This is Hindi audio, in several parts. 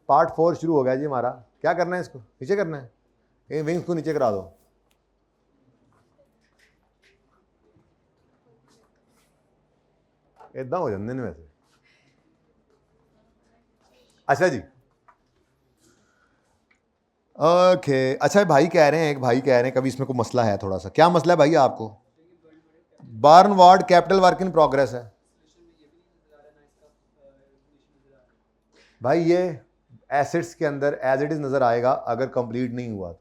पार्ट 4 शुरू हो गया जी हमारा। क्या करना है, इसको नीचे करना है, ये विंग्स को नीचे करा दो। इदा हो जाते हैं वैसे। अच्छा जी, ओके। अच्छा भाई कह रहे हैं, एक भाई कह रहे हैं कभी इसमें कोई मसला है थोड़ा सा। क्या मसला है भाई आपको? Burn ward capital work in progress है भाई। ये एसेट्स के अंदर एज इट इज नजर आएगा अगर कंप्लीट नहीं हुआ तो।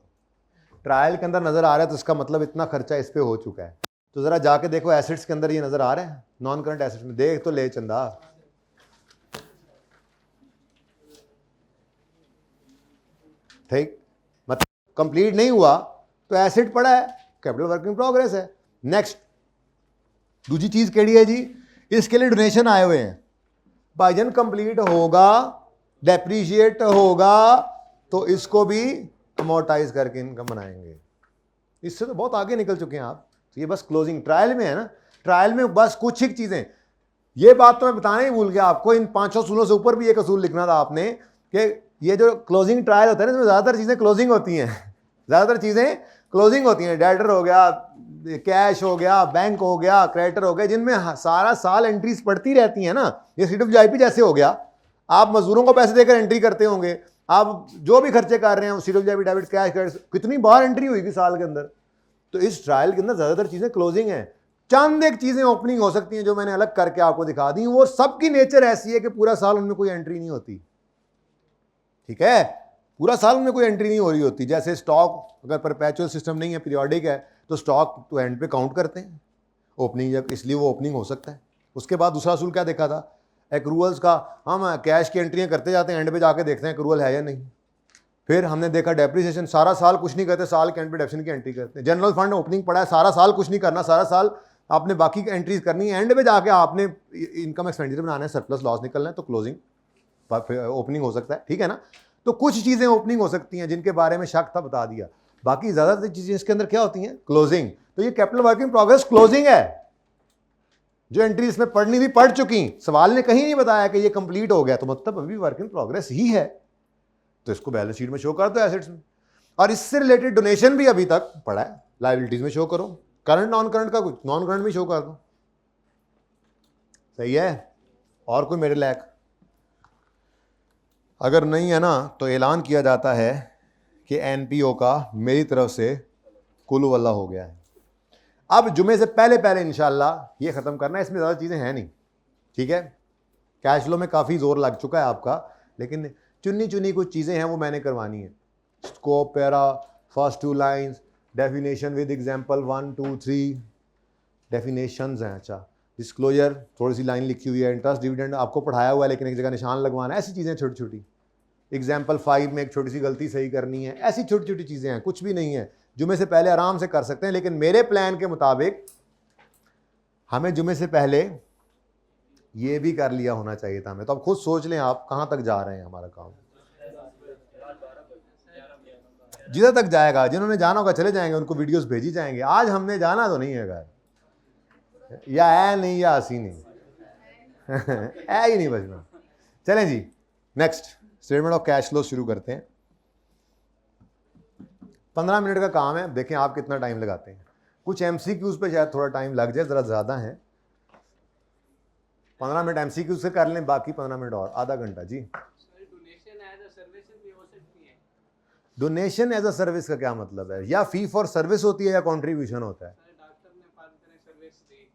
ट्रायल के अंदर नजर आ रहा है तो इसका मतलब इतना खर्चा इस पे हो चुका है। तो जरा जाके देखो एसेट्स के अंदर ये नजर आ रहे हैं, नॉन करंट एसेट्स में देख तो ले चंदा। ठीक, मतलब कंप्लीट नहीं हुआ तो एसेट पड़ा है, कैपिटल वर्क इन प्रोग्रेस है। नेक्स्ट दूसरी चीज केड़ी है जी, इसके लिए डोनेशन आए हुए हैं। भाईजान कंप्लीट होगा, डेप्रीशिएट होगा तो इसको भी अमोर्टाइज करके इनकम बनाएंगे। इससे तो बहुत आगे निकल चुके हैं आप। तो ये बस क्लोजिंग ट्रायल में है ना, ट्रायल में बस कुछ ही चीजें। ये बात तो मैं बताना ही भूल गया आपको, इन 500 असूलों से ऊपर भी एक असूल लिखना था आपने कि ये जो क्लोजिंग ट्रायल होता है ना, इसमें ज्यादातर चीजें क्लोजिंग होती हैं। ज्यादातर चीजें क्लोजिंग होती हैं। डेटर हो गया, कैश हो गया, बैंक हो गया, क्रेडिटर हो गया, जिनमें सारा साल एंट्रीज पड़ती रहती हैं ना। ये CWIP जैसे हो गया, आप मजदूरों को पैसे देकर एंट्री करते होंगे, आप जो भी खर्चे कर रहे हैं CWIP, डेबिट, कैश, क्रेडिट, कितनी बार एंट्री हुई थी साल के अंदर। तो इस ट्रायल के अंदर ज्यादातर चीजें क्लोजिंग है। चंद एक चीजें ओपनिंग हो सकती हैं जो मैंने अलग करके आपको दिखा दी, वो सबकी नेचर ऐसी है कि पूरा साल उनमें कोई एंट्री नहीं होती। ठीक है, पूरा साल उनमें कोई एंट्री नहीं हो रही होती। जैसे स्टॉक अगर परपेचुअल सिस्टम नहीं है, पीरियोडिक है, तो स्टॉक तो एंड पे काउंट करते हैं ओपनिंग, जब इसलिए वो ओपनिंग हो सकता है। उसके बाद दूसरा असूल क्या देखा था, एक्रूअल्स का। हम कैश की एंट्रियां करते जाते हैं, एंड पे जाके देखते हैं एक्रूअल है या नहीं। फिर हमने देखा डेप्रिसिएशन, सारा साल कुछ नहीं करते, साल के एंड पे डेप्रिसिएशन की एंट्री करते हैं। जनरल फंड ओपनिंग पड़ा है, सारा साल कुछ नहीं करना, सारा साल आपने बाकी एंट्रीज करनी है, एंड पे जाके आपने इनकम एक्सपेंडिचर बनाना है, सरप्लस लॉस निकलना है, तो क्लोजिंग ओपनिंग हो सकता है। ठीक है ना। तो कुछ चीजें ओपनिंग हो सकती हैं जिनके बारे में शक था, बता दिया। बाकी ज्यादातर चीजें इसके अंदर क्या होती हैं, क्लोजिंग। तो ये capital work in progress closing है। जो एंट्री इसमें पढ़नी थी पढ़ चुकी। सवाल ने कहीं नहीं बताया कि ये कंप्लीट हो गया, तो मतलब अभी वर्क इन प्रोग्रेस ही है, तो इसको बैलेंस शीट में शो कर दो एसेट्स में। और इससे रिलेटेड डोनेशन भी अभी तक पड़ा है, लायबिलिटीज में शो करो। करंट नॉन करंट का कुछ, नॉन करंट भी शो कर दो। सही है। और कोई मेरे लायक अगर नहीं है ना, तो ऐलान किया जाता है कि NPO का मेरी तरफ से कुल वल्ला हो गया है। अब जुमे से पहले पहले इंशाल्लाह ये खत्म करना है, इसमें ज़्यादा चीज़ें हैं नहीं। ठीक है, कैश फ्लो में काफ़ी जोर लग चुका है आपका, लेकिन चुनी चुनी कुछ चीज़ें हैं वो मैंने करवानी है। Scope para, first 2 lines, definition with example 1 2 3 definitions हैं। अच्छा, डिस्क्लोजर थोड़ी सी लाइन लिखी हुई है, इंटरेस्ट डिविडेंड आपको पढ़ाया हुआ है लेकिन एक जगह निशान लगवाना है, ऐसी चीज़ें छोटी छोटी। एग्जाम्पल 5 में एक छोटी सी गलती सही करनी है, ऐसी छोटी छोटी चीज़ें हैं, कुछ भी नहीं है। जुमे से पहले आराम से कर सकते हैं, लेकिन मेरे प्लान के मुताबिक हमें जुमे से पहले ये भी कर लिया होना चाहिए था हमें। तो अब खुद सोच लें आप कहाँ तक जा रहे हैं हमारा काम। जिधर तक जाएगा, जिन्होंने जाना होगा चले जाएंगे, उनको वीडियोस भेजी जाएंगे। आज हमने जाना तो नहीं है घर, या है नहीं या हसी नहीं है ही नहीं बचना। चलें जी, next statement of cash flow शुरू करते हैं। 15 मिनट का काम है, देखें आप कितना टाइम लगाते हैं। कुछ MCQs पे शायद थोड़ा टाइम लग जाए, जरा ज्यादा है। 15 मिनट MCQ से कर लें, बाकी 15 मिनट और, आधा घंटा जी। डोनेशन एज अ सर्विस का क्या मतलब है? या फी फॉर सर्विस होती है या कॉन्ट्रीब्यूशन होता है? डॉक्टर ने 5 दिन सर्विस दी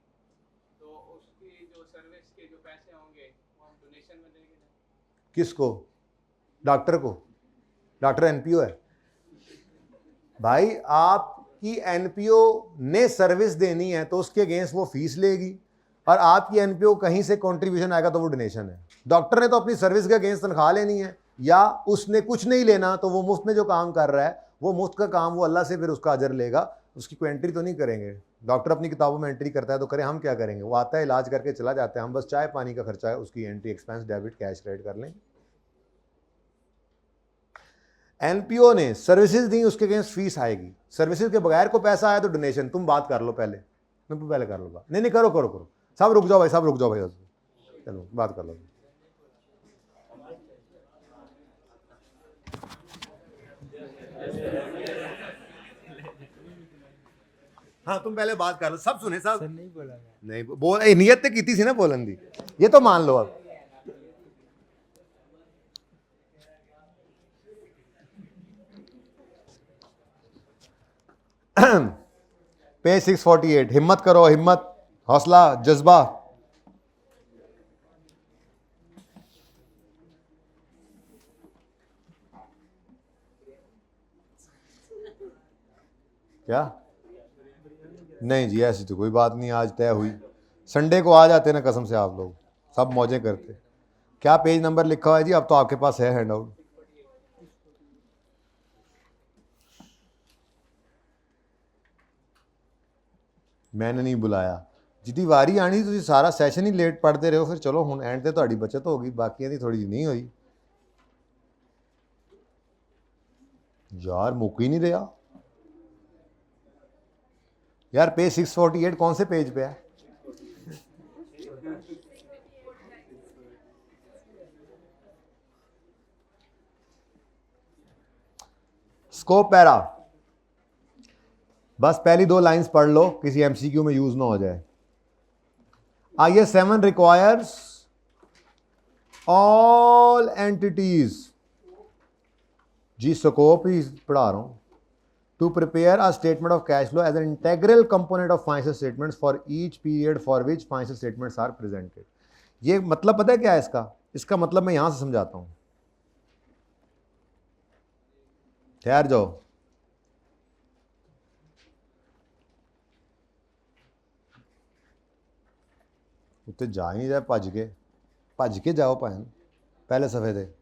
तो उसकी जो सर्विस के जो पैसे होंगे वो हम डोनेशन में देंगे। किसको? डॉक्टर को? डॉक्टर NPO है भाई। आपकी NPO ने सर्विस देनी है तो उसके अगेंस्ट वो फीस लेगी, और आपकी NPO कहीं से कंट्रीब्यूशन आएगा तो वो डोनेशन है। डॉक्टर ने तो अपनी सर्विस के अगेंस्ट तनख्वाह लेनी है, या उसने कुछ नहीं लेना तो वो मुफ्त में जो काम कर रहा है वो मुफ्त का काम, वो अल्लाह से फिर उसका अजर लेगा। उसकी कोई एंट्री तो नहीं करेंगे। डॉक्टर अपनी किताबों में एंट्री करता है तो करें, हम क्या करेंगे? वो आता है, इलाज करके चला जाता है, हम बस चाय पानी का खर्चा है उसकी entry expense debit cash credit कर लें। NPO ने सर्विसेज दी, उसके अगेंस्ट फीस आएगी। सर्विसेज के बगैर को पैसा आया तो डोनेशन। तुम बात कर लो पहले, तुम पहले कर लो बात। नहीं करो करो करो, सब रुक जाओ भाई, सब रुक जाओ भाई, चलो बात कर लो। हाँ तुम पहले बात कर लो, सब सुने सब। सर नहीं बोला मैं। नहीं बोल नियत ते की सी ना बोलन दी, ये तो मान लो अब। पेज 648, हिम्मत करो, हिम्मत, हौसला, जज्बा। क्या नहीं जी, ऐसी तो कोई बात नहीं, आज तय हुई। संडे को आ जाते ना कसम से आप लोग, सब मौजें करते। क्या पेज नंबर लिखा हुआ है जी? अब तो आपके पास है हैंड आउट। मैंने नहीं बुलाया, जिदी वारी आनी तुम सारा सैशन ही लेट पढ़ते रहो, फिर चलो हुण एंड ते तुहाडी बचत होगी, बाकियां दी थोड़ी जी नहीं हुई। यार मुक ही नहीं रहा यार। पेज 648 कौन से पेज पे है? स्कोप पैरा, बस पहली 2 लाइंस पढ़ लो, किसी एमसीक्यू में यूज ना हो जाए। IS 7 रिक्वायर्स ऑल एंटिटीज, जी स्कोप ही पढ़ा रहा हूं, to prepare a statement of cash flow as an integral component of financial statements for each period for which financial statements are presented। ये मतलब पता है क्या है इसका? इसका मतलब मैं यहां से समझाता हूं, ठहर जाओ। उत्ते जा ही नहीं जाए, भज के जाओ भैन, पहले सफे दे।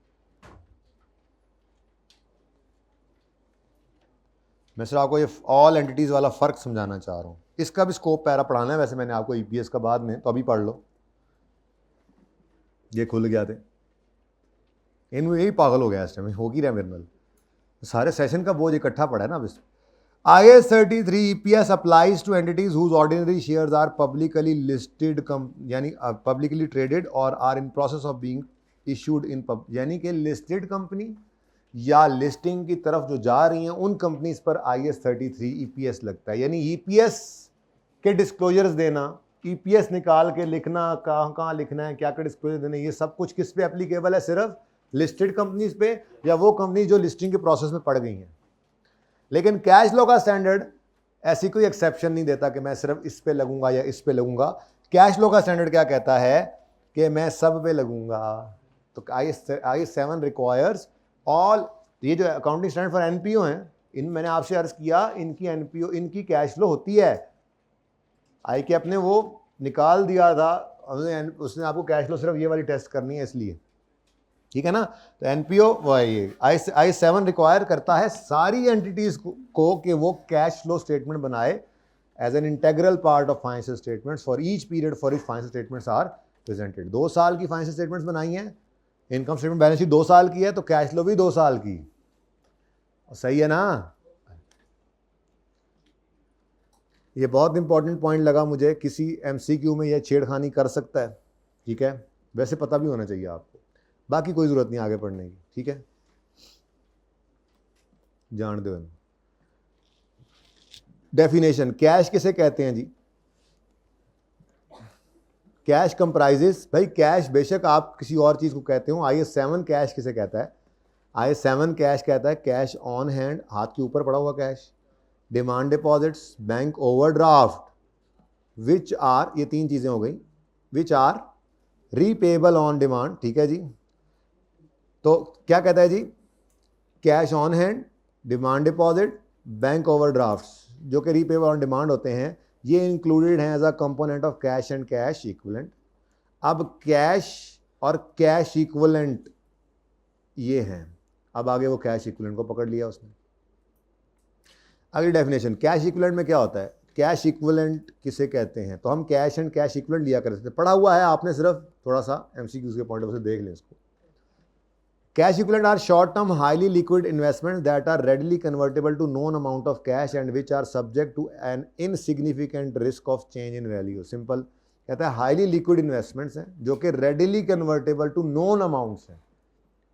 मैं सिर्फ आपको ये ऑल एंटिटीज वाला फर्क समझाना चाह रहा हूँ। इसका भी स्कोप पैरा पढ़ाना है वैसे मैंने आपको, ईपीएस का बाद में, तो अभी पढ़ लो। ये खुल गया थे, इनमें यही पागल हो गया इस टाइम, हो ही रहा मेरे नाल, सारे सेशन का बोझ इकट्ठा पड़ा है ना। अब IS 33 EPS applies to entities whose ordinary shares are publicly listed, यानी पब्लिकली ट्रेडेड और are in process of being issued in यानी कि लिस्टेड कंपनी या लिस्टिंग की तरफ जो जा रही हैं उन कंपनीज पर IS 33 EPS लगता है। यानी EPS के डिस्क्लोजर्स देना, EPS निकाल के लिखना, कहाँ कहाँ लिखना है, क्या क्या डिस्क्लोजर देना, ये सब कुछ किस पे एप्लीकेबल है? सिर्फ लिस्टेड कंपनीज पे या वो कंपनी जो लिस्टिंग के प्रोसेस में पड़ गई हैं। लेकिन कैश फ्लो का स्टैंडर्ड ऐसी कोई एक्सेप्शन नहीं देता कि मैं सिर्फ इस पे लगूंगा या इस पे लगूंगा। कैश फ्लो का स्टैंडर्ड क्या कहता है कि मैं सब पे लगूंगा। तो IS 7 रिक्वायर्स ऑल, ये जो अकाउंटिंग स्टैंडर्ड फॉर एनपीओ हैं, इन मैंने आपसे अर्ज किया, इनकी एनपीओ, इनकी कैश फ्लो होती है। आई के अपने वो निकाल दिया था, उसने आपको कैश फ्लो सिर्फ ये वाली टेस्ट करनी है इसलिए, ठीक है ना। तो एनपीओ IS 7 रिक्वायर करता है सारी एंटिटीज को कि वो कैश फ्लो स्टेटमेंट बनाए as an integral part of financial statements for each period for each financial statements are presented. 2 साल की फाइनेंशियल स्टेटमेंट्स बनाई हैं, इनकम स्टेटमेंट बैलेंस शीट 2 साल की है, तो कैश फ्लो भी 2 साल की, सही है ना। ये बहुत इंपॉर्टेंट पॉइंट लगा मुझे, किसी एमसीक्यू में यह छेड़खानी कर सकता है, ठीक है, वैसे पता भी होना चाहिए आपको, बाकी कोई जरूरत नहीं आगे पढ़ने की, ठीक है, जान दो। डेफिनेशन, कैश किसे कहते हैं जी? कैश कंप्राइजेस, भाई कैश बेशक आप किसी और चीज को कहते हो, IS 7 कैश किसे कहता है? IS 7 कैश कहता है कैश ऑन हैंड, हाथ के ऊपर पड़ा हुआ cash, demand deposits, bank overdraft, which are, ये 3 चीजें हो गई, which are repayable on demand, ठीक है जी। तो क्या कहता है जी? Cash on hand, demand deposit, bank overdrafts जो कि रीपेबल ऑन डिमांड होते हैं, ये इंक्लूडेड हैं as a component of cash and cash equivalent. अब कैश और कैश इक्विवेलेंट ये हैं, अब आगे वो कैश इक्विवेलेंट को पकड़ लिया उसने। अगली डेफिनेशन, कैश इक्विवेलेंट में क्या होता है? कैश इक्विवेलेंट किसे कहते हैं? तो हम कैश एंड कैश इक्विवेलेंट लिया करते थे, पढ़ा हुआ है आपने, सिर्फ थोड़ा सा एमसीक्यूज के पॉइंट ऑफ व्यू से देख लें इसको। Cash equivalent are short-term, highly liquid investments that are readily convertible to known amount of cash and which are subject to an insignificant risk of change in value. Simple कहता है highly liquid investments हैं जो कि readily convertible to known amounts हैं।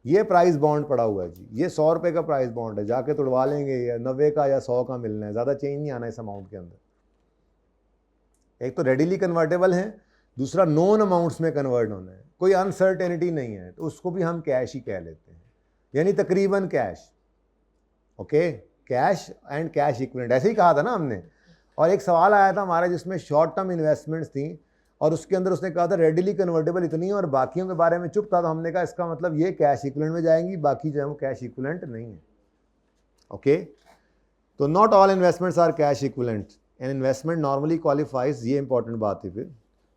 ये प्राइस बॉन्ड पड़ा हुआ है जी, ये 100 रुपये का प्राइस बॉन्ड है, जाके तोड़वा लेंगे, या 90 का या 100 का मिलना है, ज़्यादा चेंज नहीं आना इस अमाउंट के अंदर। एक तो रेडिली कन्वर्टेबल हैं, दूसरा नोन अमाउंट्स में कन्वर्ट होना है, कोई अनसर्टेनिटी नहीं है, तो उसको भी हम कैश ही कह लेते हैं, यानी तकरीबन cash. Okay, cash and cash equivalent ऐसे ही कहा था ना हमने। और एक सवाल आया था हमारा जिसमें शॉर्ट टर्म इन्वेस्टमेंट्स थी और उसके अंदर उसने कहा था रेडिली कन्वर्टेबल इतनी है और बाकियों के बारे में चुप था, तो हमने कहा इसका मतलब ये कैश इक्विवेलेंट में जाएंगी, बाकी जो है वो कैश इक्विवेलेंट नहीं है। ओके, तो not all investments are cash equivalent, an investment normally qualifies, ये इंपॉर्टेंट बात है। फिर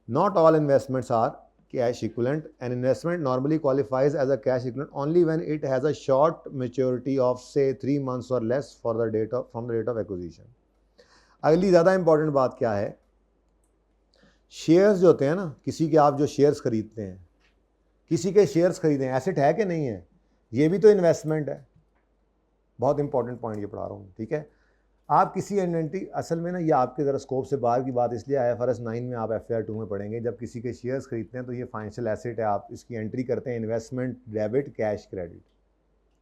not all investments are cash equivalent, an investment normally qualifies as a cash equivalent only when it has a short maturity of say 3 months और less for the date of from the date of acquisition. अगली ज़्यादा इंपॉर्टेंट बात क्या है, शेयर्स जो होते हैं ना, किसी के आप जो शेयर्स खरीदते हैं, किसी के शेयर्स खरीदें, एसेट है कि नहीं है, ये भी तो इन्वेस्टमेंट है। बहुत इंपॉर्टेंट पॉइंट ये पढ़ा रहा हूँ, ठीक है। आप किसी एंटिटी, असल में ना ये आपके ज़रा स्कोप से बाहर की बात इसलिए IFRS 9 में आप FAR 2 में पढ़ेंगे, जब किसी के शेयर्स खरीदते हैं तो ये फाइनेंशियल एसेट है, आप इसकी एंट्री करते हैं investment debit cash credit,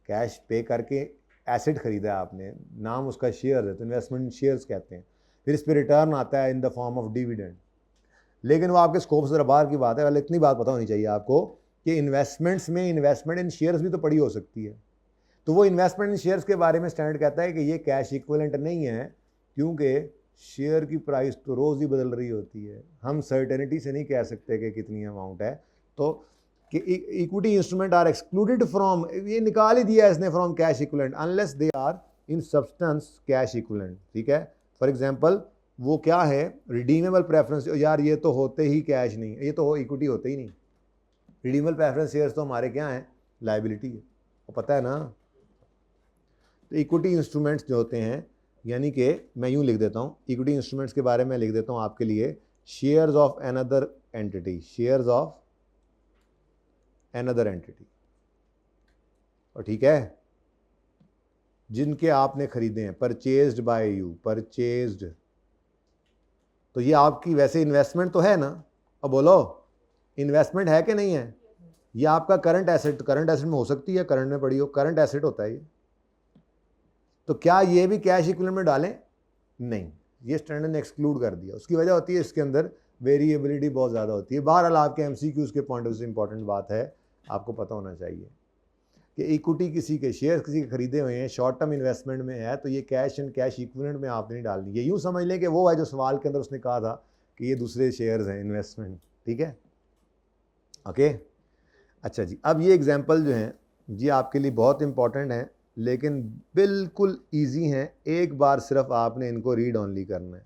cash पे करके एसेट खरीदा है आपने, नाम उसका शेयर है तो इन्वेस्टमेंट शेयर्स कहते हैं, फिर इस पर रिटर्न आता है in the form of dividend. लेकिन वो आपके स्कोप से बाहर की बात है, वाले इतनी बात पता होनी चाहिए आपको कि इन्वेस्टमेंट्स में इन्वेस्टमेंट इन शेयर्स भी तो पड़ी हो सकती है। तो वो इन्वेस्टमेंट इन शेयर्स के बारे में स्टैंडर्ड कहता है कि ये कैश इक्विवेलेंट नहीं है, क्योंकि शेयर की प्राइस तो रोज़ ही बदल रही होती है, हम सर्टेनिटी से नहीं कह सकते कि कितनी अमाउंट है। तो कि equity instrument are excluded from, ये निकाल ही दिया इसने, from cash equivalent unless they are in substance cash equivalent, ठीक है। फॉर एग्जांपल वो क्या है, रिडीमेबल प्रेफरेंस, यार ये तो होते ही कैश नहीं, ये तो इक्विटी होते ही नहीं, रिडीमेबल प्रेफरेंस शेयर्स तो हमारे क्या हैं, लायबिलिटी है, वो पता है ना। तो इक्विटी इंस्ट्रूमेंट्स जो होते हैं, यानी कि मैं यूँ लिख देता हूँ, इक्विटी इंस्ट्रूमेंट्स के बारे में लिख देता हूँ आपके लिए, shares of another entity, shares of another entity, और ठीक है, जिनके आपने खरीदे हैं, परचेज्ड बाय यू, परचेज्ड, तो ये आपकी वैसे इन्वेस्टमेंट तो है ना, अब बोलो इन्वेस्टमेंट है कि नहीं है, ये आपका करंट एसेट, करंट एसेट में हो सकती है, करंट में पड़ी हो, करंट एसेट होता है ये, तो क्या ये भी कैश इक्विवेलेंट में डालें, नहीं, ये स्टैंडर्ड ने एक्सक्लूड कर दिया। उसकी वजह होती है इसके अंदर वेरिएबिलिटी बहुत ज़्यादा होती है। बहरहाल आपके MCQs के पॉइंट ऑफ व्यू से इंपॉर्टेंट बात है, आपको पता होना चाहिए कि इक्विटी किसी के शेयर किसी के खरीदे हुए हैं, शॉर्ट टर्म इन्वेस्टमेंट में है, तो ये कैश एंड कैश इक्विवेलेंट में आपने नहीं डालनी। ये यूँ समझ लें कि वो है जो सवाल के अंदर उसने कहा था कि ये दूसरे शेयर्स हैं इन्वेस्टमेंट, ठीक है, ओके। अच्छा जी, अब ये एग्जांपल जो हैं जी आपके लिए बहुत इंपॉर्टेंट हैं, लेकिन बिल्कुल ईजी हैं, एक बार सिर्फ आपने इनको रीड ऑनली करना है,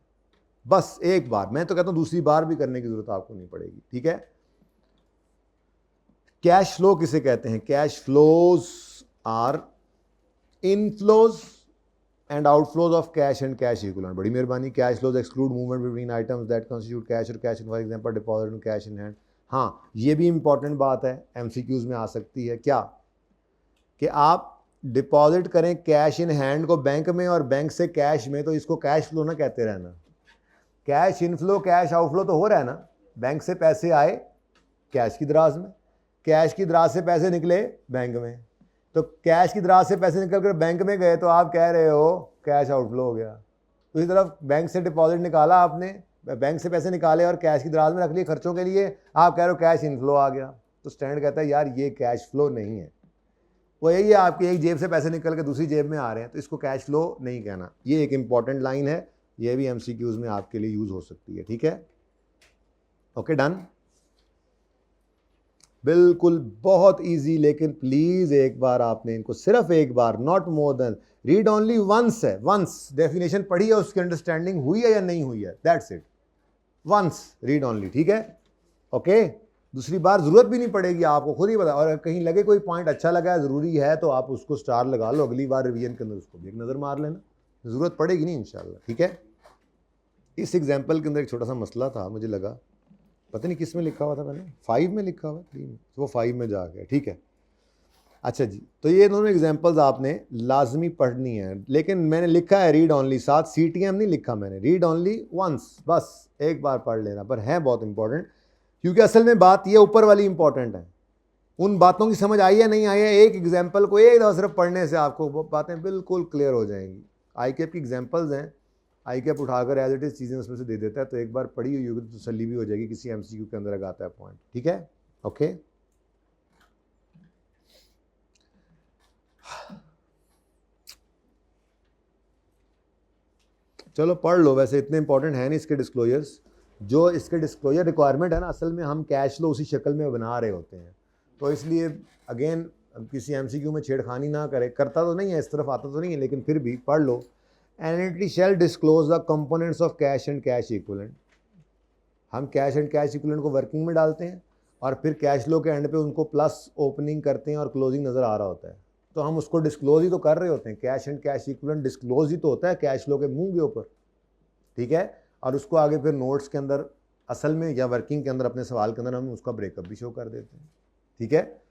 बस एक बार, मैं तो कहता हूँ दूसरी बार भी करने की ज़रूरत आपको नहीं पड़ेगी, ठीक है। कैश फ्लो किसे कहते हैं, cash flows are inflows and outflows of cash and cash equivalent. बड़ी मेहरबानी, cash flows exclude movement between items that constitute cash और cash, for example deposit and cash in hand. हाँ, ये भी इंपॉर्टेंट बात है, MCQs में आ सकती है, क्या कि आप डिपॉजिट करें कैश इन हैंड को बैंक में और बैंक से कैश में, तो इसको कैश फ्लो ना कहते रहना, कैश इनफ्लो कैश आउटफ्लो तो हो रहा है ना, बैंक से पैसे आए कैश की दराज में, कैश की दराज से पैसे निकले बैंक में, तो कैश की दराज से पैसे निकल कर बैंक में गए तो आप कह रहे हो कैश आउटफ्लो हो गया। तो इसी तरफ बैंक से डिपॉजिट निकाला आपने, बैंक से पैसे निकाले और कैश की दराज में रख लिए खर्चों के लिए, आप कह रहे हो कैश इनफ्लो आ गया, तो स्टैंडर्ड कहता है यार ये कैश फ्लो नहीं है, वो यही है आपकी एक जेब से पैसे निकल के दूसरी जेब में आ रहे हैं, तो इसको कैश फ्लो नहीं कहना। ये एक इंपॉर्टेंट लाइन है, ये भी MCQs में आपके लिए यूज हो सकती है, ठीक है, ओके डन। बिल्कुल बहुत इजी, लेकिन प्लीज एक बार आपने इनको सिर्फ एक बार, not more than, read only once है, वंस डेफिनेशन पढ़ी है, उसकी अंडरस्टैंडिंग हुई है या नहीं हुई है, that's it, once read only, ठीक है, ओके। दूसरी बार जरूरत भी नहीं पड़ेगी, आपको खुद ही पता, और कहीं लगे कोई पॉइंट अच्छा लगा है, ज़रूरी है, तो आप उसको स्टार लगा लो, अगली बार रिवीजन के अंदर उसको भी एक नज़र मार लेना, ज़रूरत पड़ेगी नहीं इंशाल्लाह, ठीक है। इस एग्जाम्पल के अंदर एक छोटा सा मसला था, मुझे लगा पता नहीं किस में लिखा हुआ था, मैंने 5 में लिखा हुआ, 3 में, वो 5 में जा गया, ठीक है। अच्छा जी, तो ये दोनों एग्जाम्पल्स आपने लाजमी पढ़नी है, लेकिन मैंने लिखा है रीड ऑनली, साथ CTM नहीं लिखा मैंने, रीड ऑनली वंस, बस एक बार पढ़ लेना, पर है बहुत इंपॉर्टेंट, क्योंकि असल में बात ये ऊपर वाली इंपॉर्टेंट है, उन बातों की समझ आई है नहीं आई है, एक एग्जाम्पल को एक दफ़ा सिर्फ पढ़ने से आपको वो बातें बिल्कुल क्लियर हो जाएंगी। ICAP की एग्जाम्पल्स हैं, आई कैप उठाकर एज इट इज़ चीज़ें उसमें से दे देता है, तो एक बार पढ़ी हुई होगी तो तसल्ली भी हो जाएगी, किसी एमसीक्यू के अंदर आता है पॉइंट, ठीक है, ओके। चलो पढ़ लो, वैसे इतने इंपॉर्टेंट है नहीं इसके डिस्क्लोजर्स। जो इसके डिस्क्लोजर रिक्वायरमेंट है ना, असल में हम कैश फ्लो उसी शक्ल में बना रहे होते हैं, तो इसलिए अगेन किसी एमसीक्यू में छेड़खानी ना करे, करता तो नहीं है, इस तरफ आता तो नहीं है, लेकिन फिर भी पढ़ लो। An entity shall disclose the components of cash and cash equivalent. हम कैश एंड कैश इक्विवेलेंट को वर्किंग में डालते हैं और फिर कैश फ्लो के एंड पे उनको प्लस ओपनिंग करते हैं और क्लोजिंग नज़र आ रहा होता है, तो हम उसको डिस्क्लोज ही तो कर रहे होते हैं। Cash and cash equivalent disclose ही तो होता है कैश फ्लो के मुंह के ऊपर, ठीक है, और उसको आगे फिर नोट्स के अंदर असल में या वर्किंग के अंदर अपने सवाल के अंदर हम उसका ब्रेकअप भी शो कर देते हैं, ठीक है।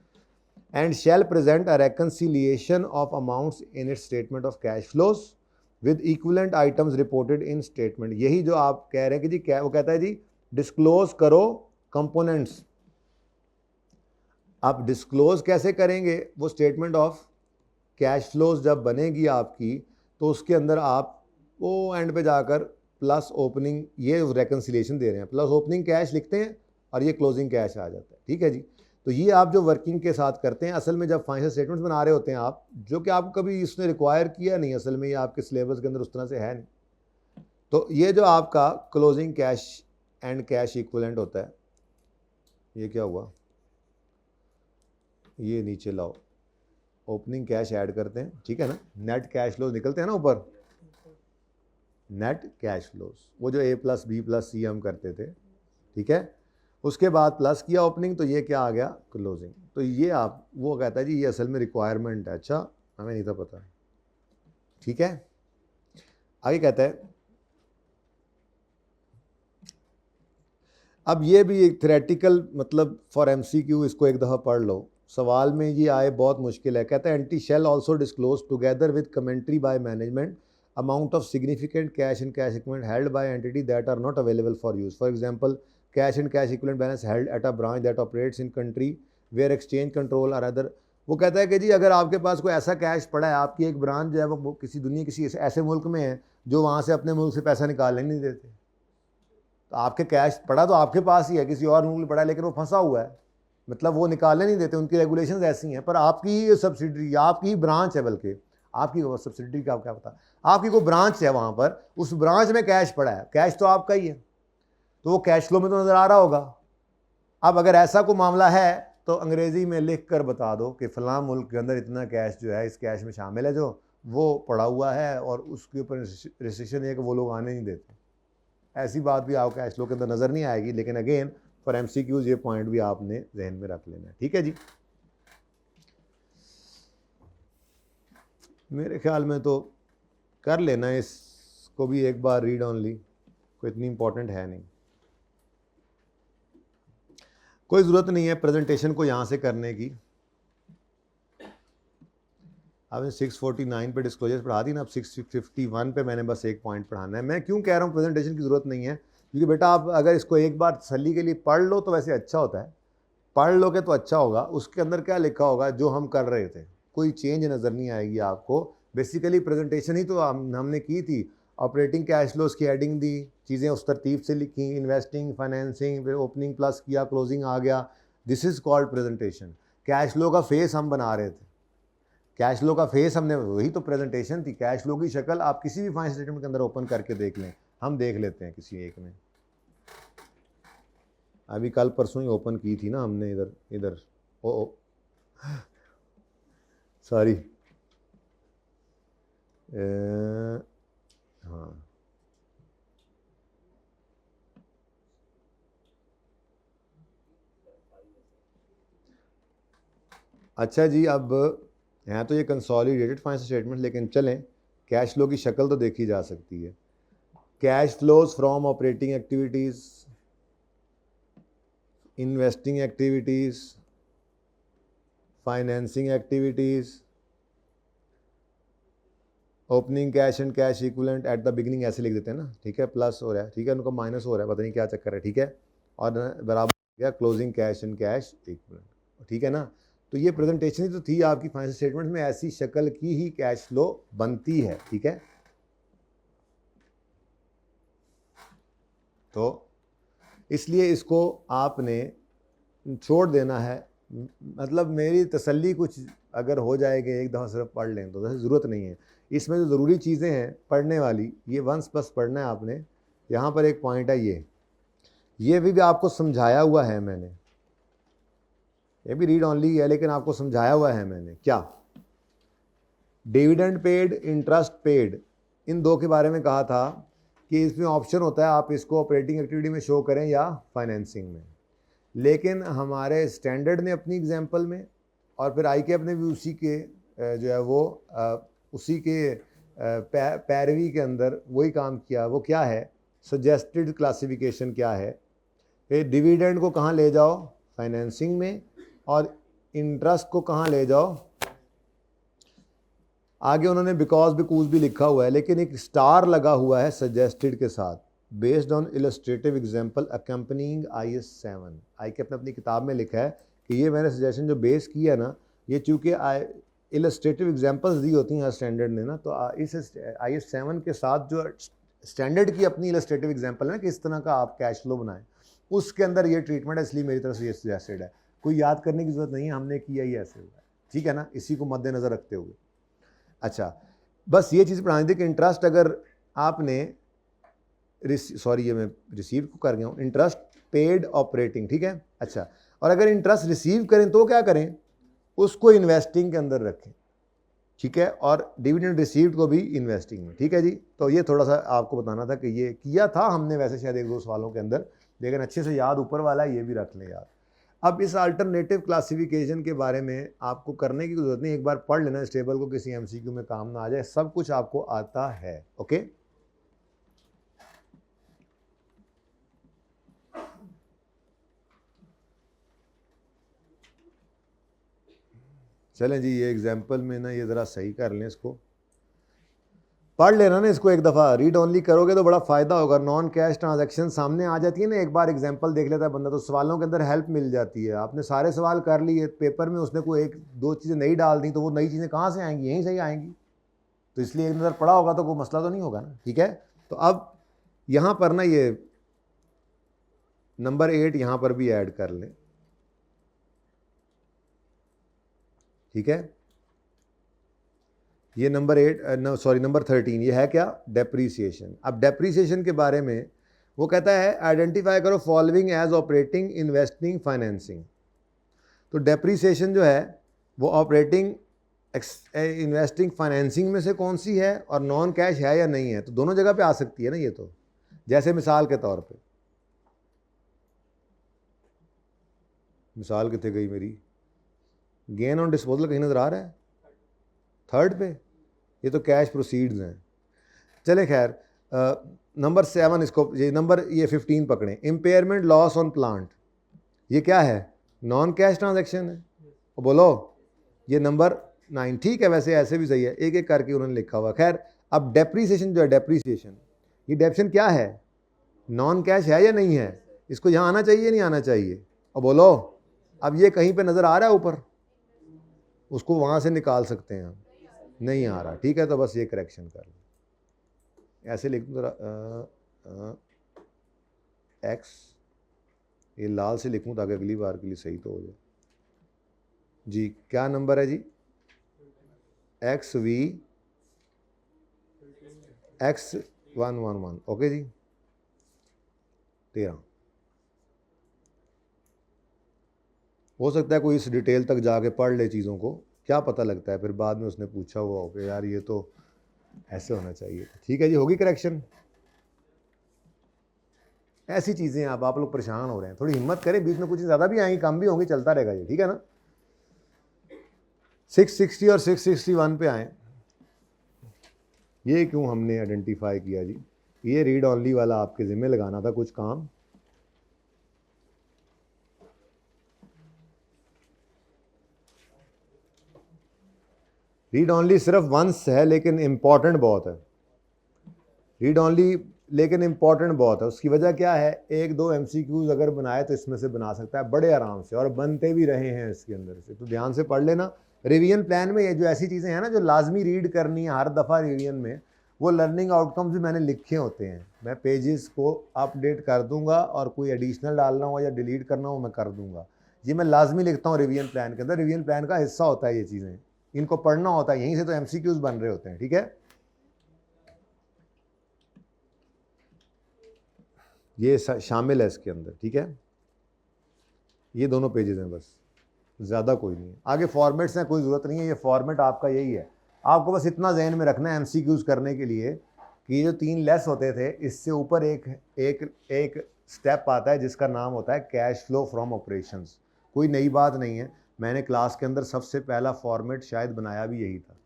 And shall present a reconciliation of amounts in its statement of cash flows with equivalent items reported in statement. यही जो आप कह रहे हैं कि जी क्या वो कहता है जी, डिस्क्लोज करो कंपोनेंट्स। आप डिस्क्लोज कैसे करेंगे, वो स्टेटमेंट ऑफ कैश फ्लोज जब बनेगी आपकी, तो उसके अंदर आप वो एंड पे जाकर प्लस ओपनिंग, ये रेकन्सिलिएशन दे रहे हैं, प्लस ओपनिंग कैश लिखते हैं और ये क्लोजिंग कैश आ जाता है, ठीक है जी। तो ये आप जो वर्किंग के साथ करते हैं, असल में जब फाइनेंशियल स्टेटमेंट्स बना रहे होते हैं आप, जो कि आपको कभी इसने रिक्वायर किया नहीं, असल में ये आपके सिलेबस के अंदर उस तरह से है नहीं, तो ये जो आपका closing cash and cash equivalent होता है, ये क्या हुआ, ये नीचे लाओ, ओपनिंग कैश ऐड करते हैं, ठीक है ना, नेट कैश फ्लोज निकलते हैं ना ऊपर, नेट कैश फ्लोज, वो जो A plus B plus C हम करते थे, ठीक है, उसके बाद प्लस किया ओपनिंग, तो ये क्या आ गया, क्लोजिंग। तो ये आप, वो कहता है जी ये असल में रिक्वायरमेंट है, अच्छा हमें नहीं था पता, ठीक है। आगे कहता है, अब ये भी एक थ्योरेटिकल, मतलब फॉर MCQ, इसको एक दफ़ा पढ़ लो, सवाल में ये आए बहुत मुश्किल है। कहता है anti shall also disclose together with commentary by management amount of significant cash and cash equivalent held by entity that are not available for use. For example, cash and cash equivalent balance held at a branch that operates in country where exchange control or other। वो कहता है कि जी अगर आपके पास कोई ऐसा कैश पड़ा है, आपकी एक ब्रांच जो है वो किसी दुनिया किसी ऐसे मुल्क में है जो वहाँ से अपने मुल्क से पैसा निकालने नहीं देते, तो आपके कैश पड़ा तो आपके पास ही है, किसी और मुल्क में पड़ा है लेकिन वो फंसा हुआ है, मतलब वो निकालने नहीं देते, उनकी रेगुलेशंस ऐसी हैं, पर आपकी सब्सिडरी, आपकी ब्रांच है, बल्कि आपकी सब्सिडरी का क्या पता, आपकी कोई ब्रांच है वहाँ पर, उस ब्रांच में कैश पड़ा है, कैश तो आपका ही है, तो वो कैश फ्लो में तो नज़र आ रहा होगा। अब अगर ऐसा कोई मामला है तो अंग्रेज़ी में लिख कर बता दो कि फ़लाँ मुल्क के अंदर इतना कैश जो है इस कैश में शामिल है, जो वो पड़ा हुआ है और उसके ऊपर रिस्ट्रिक्शन है कि वो लोग आने नहीं देते। ऐसी बात भी आपको कैश फ्लो के अंदर नज़र नहीं आएगी, लेकिन अगेन फॉर MCQs ये पॉइंट भी आपने जहन में रख लेना है, ठीक है जी। मेरे ख्याल में तो कर लेना इसको भी एक बार रीड ऑनली, कोई इतनी इंपॉर्टेंट है नहीं, कोई ज़रूरत नहीं है प्रेजेंटेशन को यहाँ से करने की। आपने 649 पे डिस्क्लोजर्स पढ़ा दी ना, अब 651 पे मैंने बस एक पॉइंट पढ़ाना है। मैं क्यों कह रहा हूँ प्रेजेंटेशन की ज़रूरत नहीं है, क्योंकि बेटा आप अगर इसको एक बार तसल्ली के लिए पढ़ लो तो वैसे अच्छा होता है, पढ़ लोगे तो अच्छा होगा। उसके अंदर क्या लिखा होगा जो हम कर रहे थे, कोई चेंज नज़र नहीं आएगी आपको। बेसिकली प्रेजेंटेशन ही तो हमने की थी, ऑपरेटिंग कैश फ्लोज की हेडिंग दी, चीज़ें उस तरतीब से लिखी, इन्वेस्टिंग, फाइनेंसिंग, फिर ओपनिंग प्लस किया, क्लोजिंग आ गया, this is called presentation. Cash flow का फेस हम बना रहे थे, कैश फ्लो का फेस हमने, वही तो प्रेजेंटेशन थी। कैश फ्लो की शक्ल आप किसी भी फाइनेंशियल स्टेटमेंट के अंदर ओपन करके देख लें, हम देख लेते हैं किसी एक में, अभी कल परसों ही ओपन की थी ना हमने, इधर ओ सॉरी, हाँ अच्छा जी। अब हैं तो ये कंसोलिडेटेड फाइनेंशियल स्टेटमेंट, लेकिन चलें कैश फ्लो की शक्ल तो देखी जा सकती है। Cash flows from operating activities, investing activities, financing activities, opening cash and cash equivalent at the beginning ऐसे लिख देते हैं ना, ठीक है, प्लस हो रहा है, ठीक है, उनका माइनस हो रहा है, पता नहीं क्या चक्कर है, ठीक है, और बराबर हो गया closing cash and cash equivalent, ठीक है ना। तो ये प्रेजेंटेशन ही तो थी आपकी फाइनेंशियल स्टेटमेंट में, ऐसी शक्ल की ही कैश फ्लो बनती है, ठीक है। तो इसलिए इसको आपने छोड़ देना है। मतलब मेरी तसल्ली कुछ अगर हो जाएगी एक दफ़ा सिर्फ पढ़ लें तो वैसे ज़रूरत नहीं है। इसमें जो ज़रूरी चीज़ें हैं पढ़ने वाली, ये वंस बस पढ़ना है आपने। यहाँ पर एक पॉइंट है, ये भी आपको समझाया हुआ है मैंने, ये भी रीड ऑनली है लेकिन आपको समझाया हुआ है मैंने। क्या? डिविडेंड पेड, इंटरेस्ट पेड, इन दो के बारे में कहा था कि इसमें ऑप्शन होता है आप इसको ऑपरेटिंग एक्टिविटी में शो करें या फाइनेंसिंग में। लेकिन हमारे स्टैंडर्ड ने अपनी एग्जांपल में और फिर ICAP ने भी उसी के जो है वो उसी के पैरवी के अंदर वही काम किया। वो क्या है? सजेस्टेड क्लासिफिकेशन क्या है? डिविडेंड को कहाँ ले जाओ? फाइनेंसिंग में। और इंटरेस्ट को कहाँ ले जाओ? आगे उन्होंने बिकॉज बिकूज भी लिखा हुआ है लेकिन एक स्टार लगा हुआ है सजेस्टेड के साथ, based on illustrative example accompanying IS 7। ICAP ने अपनी किताब में लिखा है कि ये मैंने सजेशन जो बेस किया है ना, ये चूँकि इलस्ट्रेटिव एग्जाम्पल्स दी होती हैं स्टैंडर्ड ने ना, तो इस IS 7 के साथ जो स्टैंडर्ड की अपनी इलस्ट्रेटिव एग्जाम्पल है ना कि इस तरह का आप कैश फ्लो बनाएं, उसके अंदर ये ट्रीटमेंट है। इसलिए मेरी तरफ से ये सजेस्टेड है, कोई याद करने की जरूरत नहीं है, हमने किया ही ऐसे हुआ है, ठीक है ना, इसी को मद्देनज़र रखते हुए। अच्छा, बस ये चीज़ पढ़ानी थी कि इंटरेस्ट अगर आपने ये मैं रिसीव को कर गया हूँ, इंटरेस्ट पेड ऑपरेटिंग, ठीक है। अच्छा, और अगर इंटरेस्ट रिसीव करें तो क्या करें? उसको इन्वेस्टिंग के अंदर रखें, ठीक है, और डिविडेंड रिसीव्ड को भी इन्वेस्टिंग में, ठीक है जी। तो ये थोड़ा सा आपको बताना था कि ये किया था हमने वैसे शायद एक दो सवालों के अंदर, लेकिन अच्छे से याद ऊपर वाला ये भी रख लें याद। अब इस अल्टरनेटिव क्लासिफिकेशन के बारे में आपको करने की जरूरत नहीं, एक बार पढ़ लेना इस टेबल को, किसी MCQ में काम ना आ जाए, सब कुछ आपको आता है। ओके, चलें जी, ये एग्जाम्पल में ना ये ज़रा सही कर लें, इसको पढ़ लेना ना, इसको एक दफ़ा रीड ऑनली करोगे तो बड़ा फ़ायदा होगा। नॉन कैश ट्रांजैक्शन सामने आ जाती है ना, एक बार एग्जांपल देख लेता है बंदा तो सवालों के अंदर हेल्प मिल जाती है। आपने सारे सवाल कर लिए, पेपर में उसने कोई एक दो चीज़ें नई डाल दी तो वो नई चीज़ें कहाँ से आएंगी? यहीं से ही आएंगी। तो इसलिए एक नज़र पढ़ा होगा तो कोई मसला तो नहीं होगा ना, ठीक है। तो अब यहाँ पर ना ये नंबर 8 यहाँ पर भी ऐड कर लें, ठीक है। ये नंबर 13, ये है क्या? डेप्रीसिएशन। अब डेप्रीसिएशन के बारे में वो कहता है आइडेंटिफाई करो following as operating, investing, financing. तो डेप्रीसिएशन जो है वो ऑपरेटिंग, इन्वेस्टिंग, फाइनेंसिंग में से कौन सी है और नॉन कैश है या नहीं है? तो दोनों जगह पे आ सकती है ना ये तो। जैसे मिसाल के तौर पे, मिसाल कितने गई मेरी? गेन ऑन डिस्पोजल कहीं नज़र आ रहा है? थर्ड पे, ये तो कैश प्रोसीड्स हैं। चले खैर, नंबर 7 इसको, ये 15 पकड़ें, इम्पेयरमेंट लॉस ऑन प्लांट, ये क्या है? नॉन कैश ट्रांजैक्शन है। और बोलो ये नंबर 9, ठीक है, वैसे ऐसे भी सही है, एक एक करके उन्होंने लिखा हुआ। खैर, अब डेप्रीसिएशन जो है, डेप्रीसिएशन, ये डेप्शन क्या है? नॉन कैश है या नहीं है? इसको यहाँ आना चाहिए नहीं आना चाहिए? और बोलो, अब ये कहीं पे नज़र आ रहा है ऊपर, उसको वहाँ से निकाल सकते हैं हम, नहीं आ रहा, ठीक है। तो बस ये करेक्शन कर लो, ऐसे लिख दूँ ज़रा एक्स, ये लाल से लिखूँ ताकि अगली बार के लिए सही तो हो जाए जी। क्या नंबर है जी? XV X111, ओके जी, 13। हो सकता है कोई इस डिटेल तक जाके पढ़ ले चीज़ों को, क्या पता लगता है फिर बाद में उसने पूछा हुआ हो कि यार ये तो ऐसे होना चाहिए। ठीक है जी, होगी करेक्शन। ऐसी चीज़ें आप लोग परेशान हो रहे हैं, थोड़ी हिम्मत करें, बीच में कुछ ज़्यादा भी आएंगी कम भी होंगी, चलता रहेगा ये, ठीक है ना। 660 और 661 पे आए, ये क्यों हमने आइडेंटिफाई किया जी? ये रीड ऑनली वाला आपके ज़िम्मे लगाना था कुछ काम। रीड ऑनली सिर्फ वंस है लेकिन इम्पॉर्टेंट बहुत है, रीड ऑनली लेकिन इम्पॉर्टेंट बहुत है। उसकी वजह क्या है? एक दो MCQs अगर बनाए तो इसमें से बना सकता है बड़े आराम से, और बनते भी रहे हैं इसके अंदर से, तो ध्यान से पढ़ लेना। रिवीजन प्लान में ये जो ऐसी चीज़ें हैं ना जो लाजमी रीड करनी है हर दफ़ा रिवीजन में, वो लर्निंग आउटकम्स भी मैंने लिखे होते हैं, मैं पेजेस को अपडेट कर दूंगा और कोई एडिशनल डालना हो या डिलीट करना हो मैं कर दूंगा। ये मैं लाजमी लिखता हूँ रिवीजन प्लान के अंदर, रिवीजन प्लान का हिस्सा होता है ये चीज़ें, इनको पढ़ना होता है, यहीं से तो एमसीक्यूज बन रहे होते हैं। ठीक है, ये शामिल है इसके अंदर। ठीक है, ये दोनों पेजेस हैं बस, ज़्यादा कोई नहीं है। आगे फॉर्मेट्स हैं, कोई ज़रूरत नहीं है, ये फॉर्मेट आपका यही है। आपको बस इतना जहन में रखना है एमसीक्यूज करने के लिए कि जो 3 लेस होते थे, इससे ऊपर एक स्टेप आता है जिसका नाम होता है कैश फ्लो फ्रॉम ऑपरेशंस। कोई नई बात नहीं है, मैंने क्लास के अंदर सबसे पहला फॉर्मेट शायद बनाया भी यही था,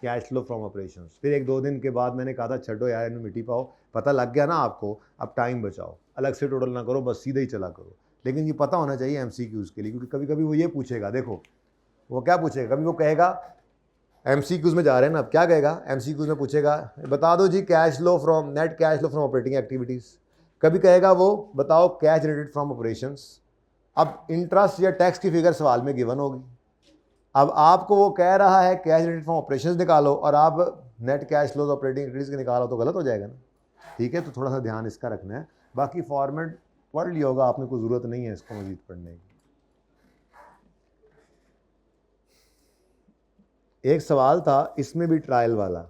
कैश फ्लो फ्रॉम ऑपरेशंस। फिर 1-2 दिन के बाद मैंने कहा था छड्डो यार इनमें मिट्टी पाओ, पता लग गया ना आपको, अब टाइम बचाओ, अलग से टोटल ना करो, बस सीधे ही चला करो। लेकिन ये पता होना चाहिए एमसीक्यूज के लिए, क्योंकि कभी कभी वो ये पूछेगा, देखो वो क्या पूछेगा, कभी वो कहेगा एमसीक्यूज में जा रहे हैं ना, अब क्या कहेगा एमसीक्यूज में पूछेगा बता दो जी cash flow from net cash flow from operating activities, कभी कहेगा वो बताओ कैश जनरेटेड फ्रॉम ऑपरेशंस। अब इंटरेस्ट या टैक्स की फिगर सवाल में गिवन होगी, अब आपको वो कह रहा है कैश जनरेटेड फ्रॉम ऑपरेशंस निकालो और आप net cash flows operating activities के निकालो, तो गलत हो जाएगा ना। ठीक है, तो थोड़ा सा ध्यान इसका रखना है। बाकी फॉर्मेट पढ़ लिया होगा आपने, कोई ज़रूरत नहीं है इसको मजीद पढ़ने की। एक सवाल था इसमें भी ट्रायल वाला,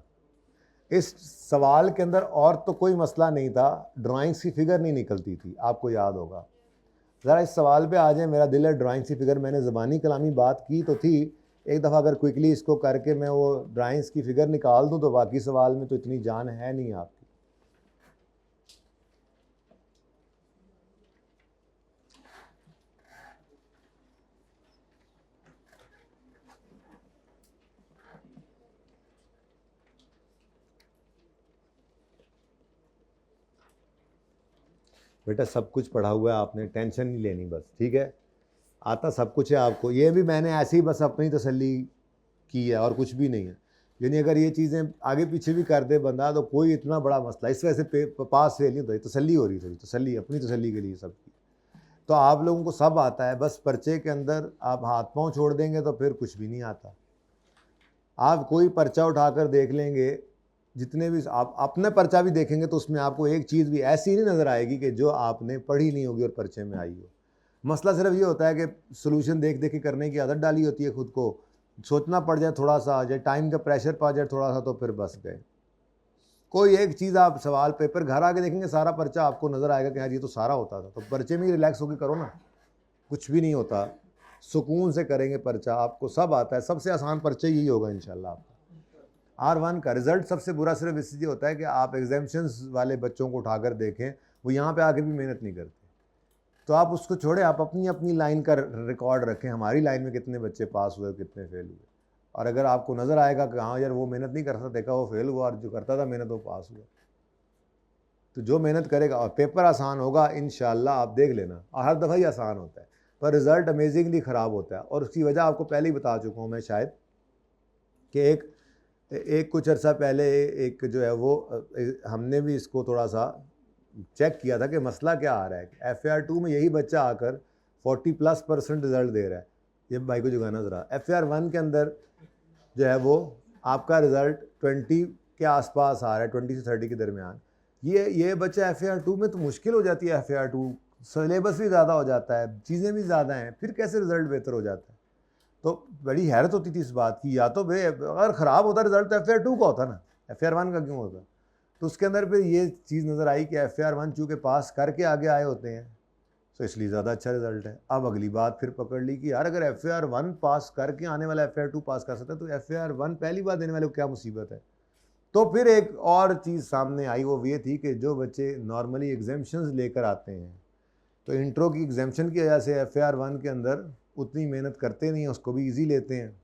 इस सवाल के अंदर और तो कोई मसला नहीं था, ड्राइंग्स की फिगर नहीं निकलती थी, आपको याद होगा। ज़रा इस सवाल पे आ जाए, मेरा दिल है ड्राइंग्स की फिगर, मैंने ज़बानी कलामी बात की तो थी, एक दफ़ा अगर क्विकली इसको करके मैं वो ड्राइंग्स की फिगर निकाल दूँ तो बाकी सवाल में तो इतनी जान है नहीं आपकी। बेटा सब कुछ पढ़ा हुआ है आपने, टेंशन नहीं लेनी बस। ठीक है, आता सब कुछ है आपको, ये भी मैंने ऐसे ही बस अपनी तसल्ली की है और कुछ भी नहीं है। यानी अगर ये चीज़ें आगे पीछे भी कर दे बंदा तो कोई इतना बड़ा मसला, इस वजह से पास फेल नहीं होता, तसल्ली हो रही थी, तसल्ली अपनी तसल्ली के लिए सबकी। तो आप लोगों को सब आता है, बस पर्चे के अंदर आप हाथ पांव छोड़ देंगे तो फिर कुछ भी नहीं आता। आप कोई पर्चा उठाकर देख लेंगे, जितने भी आप अपने पर्चा भी देखेंगे तो उसमें आपको एक चीज़ भी ऐसी नहीं नज़र आएगी कि जो आपने पढ़ी नहीं होगी और पर्चे में आई हो। मसला सिर्फ ये होता है कि सोल्यूशन देख देख के करने की आदत डाली होती है खुद को, सोचना पड़ जाए थोड़ा सा, या टाइम का प्रेशर पड़ जाए थोड़ा सा, तो फिर बस गए। कोई एक चीज़ आप सवाल पेपर घर आके देखेंगे, सारा पर्चा आपको नज़र आएगा कि यार ये तो सारा होता था, तो पर्चे में ही रिलैक्स होकर करो ना, कुछ भी नहीं होता, सुकून से करेंगे पर्चा, आपको सब आता है। सबसे आसान पर्चा यही होगा इंशाल्लाह आपका। R1 का रिज़ल्ट सबसे बुरा सिर्फ इसलिए होता है कि आप एग्जामिशंस वाले बच्चों को उठाकर देखें, वो यहाँ पे आके भी मेहनत नहीं करते, तो आप उसको छोड़े, आप अपनी अपनी लाइन का रिकॉर्ड रखें, हमारी लाइन में कितने बच्चे पास हुए, कितने फेल हुए। और अगर आपको नज़र आएगा कि हाँ यार वो मेहनत नहीं करता, देखा वो फेल हुआ, और जो करता था मेहनत वो पास हुआ, तो जो मेहनत करेगा और पेपर आसान होगा इंशाल्लाह, आप देख लेना। और हर दफ़ा ही आसान होता है, पर रिज़ल्ट अमेजिंगली ख़राब होता है। और उसकी वजह आपको पहले ही बता चुका हूँ मैं शायद, कि एक कुछ अर्सा पहले एक जो है वो हमने भी इसको थोड़ा सा चेक किया था कि मसला क्या आ रहा है। FAR2 में यही बच्चा आकर 40+% रिज़ल्ट दे रहा है, ये भाई को जुगाना ज़रा। FAR1 के अंदर जो है वो आपका रिज़ल्ट 20 के आसपास आ रहा है, 20 से 30 के दरमियान। ये बच्चा FAR2 में तो मुश्किल हो जाती है, FAR2 सिलेबस भी ज़्यादा हो जाता है, चीज़ें भी ज़्यादा हैं, फिर कैसे रिज़ल्ट बेहतर हो जाता है। तो बड़ी हैरत होती थी इस बात की, या तो भाई अगर ख़राब होता रिज़ल्ट तो FAR2 का होता ना, FAR1 का क्यों होता। तो उसके अंदर फिर ये चीज़ नज़र आई कि FAR1 चूँकि पास करके आगे आए होते हैं, तो इसलिए ज़्यादा अच्छा रिज़ल्ट है। अब अगली बात फिर पकड़ ली कि यार अगर FAR1 पास करके आने वाला FAR2 पास कर सकता है, तो FAR1 पहली बार देने वाले को क्या मुसीबत है। तो फिर एक और चीज़ सामने आई, वो ये थी कि जो बच्चे नॉर्मली एग्जामिशंस लेकर आते हैं, तो इंट्रो की एग्जामिशन की वजह से FAR1 के अंदर उतनी मेहनत करते नहीं हैं, उसको भी ईजी लेते हैं।